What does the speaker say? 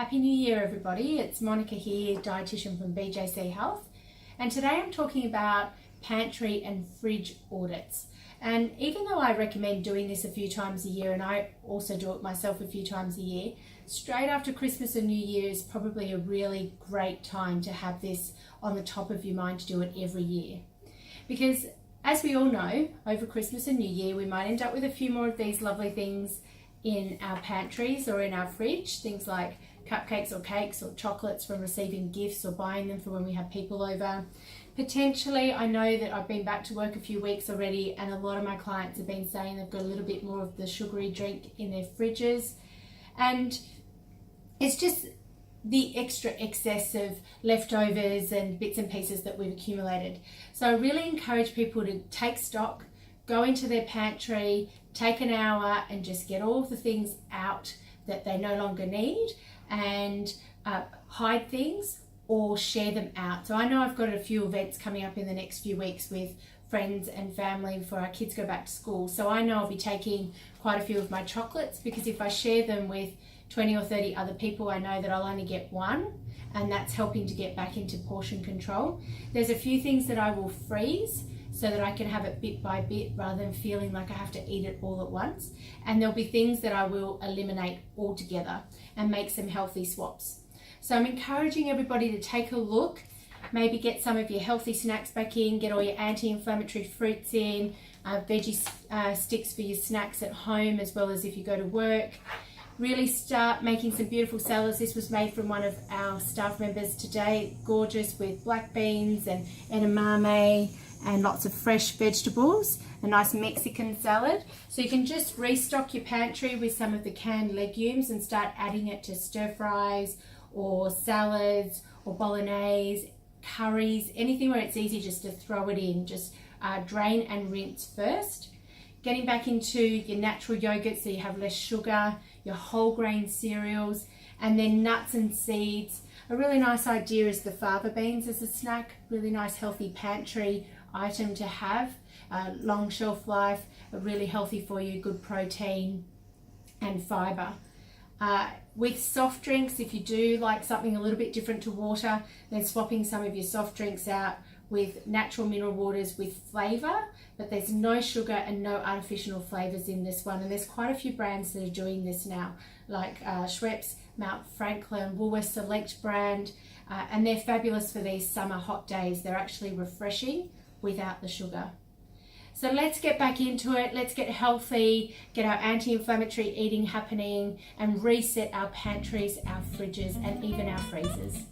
Happy New Year, everybody. It's Monica here, dietitian from BJC Health. And today I'm talking about pantry and fridge audits. And even though I recommend doing this a few times a year, and I also do it myself a few times a year, straight after Christmas and New Year is probably a really great time to have this on the top of your mind to do it every year. Because as we all know, over Christmas and New Year, we might end up with a few more of these lovely things in our pantries or in our fridge, things like cupcakes or cakes or chocolates from receiving gifts or buying them for when we have people over. Potentially, I know that I've been back to work a few weeks already and a lot of my clients have been saying they've got a little bit more of the sugary drink in their fridges, and it's just the extra excess of leftovers and bits and pieces that we've accumulated. So I really encourage people to take stock, go into their pantry, take an hour and just get all of the things out that they no longer need and hide things or share them out. So I know I've got a few events coming up in the next few weeks with friends and family before our kids go back to school. So I know I'll be taking quite a few of my chocolates, because if I share them with 20 or 30 other people, I know that I'll only get one, and that's helping to get back into portion control. There's a few things that I will freeze so that I can have it bit by bit rather than feeling like I have to eat it all at once. And there'll be things that I will eliminate altogether and make some healthy swaps. So I'm encouraging everybody to take a look, maybe get some of your healthy snacks back in, get all your anti-inflammatory fruits in, veggie sticks for your snacks at home as well as if you go to work. Really start making some beautiful salads. This was made from one of our staff members today, gorgeous, with black beans and edamame and lots of fresh vegetables, a nice Mexican salad. So you can just restock your pantry with some of the canned legumes and start adding it to stir fries or salads or bolognese, curries, anything where it's easy just to throw it in. Just drain and rinse first. Getting back into your natural yogurt so you have less sugar, your whole grain cereals, and then nuts and seeds. A really nice idea is the fava beans as a snack, really nice healthy pantry item to have, long shelf life, really healthy for you, good protein and fibre. With soft drinks, if you do like something a little bit different to water, then swapping some of your soft drinks out with natural mineral waters with flavour, but there's no sugar and no artificial flavours in this one. And there's quite a few brands that are doing this now, like Schweppes, Mount Franklin, Woolworths Select brand, and they're fabulous for these summer hot days. They're actually refreshing without the sugar. So let's get back into it. Let's get healthy, get our anti-inflammatory eating happening, and reset our pantries, our fridges, and even our freezers.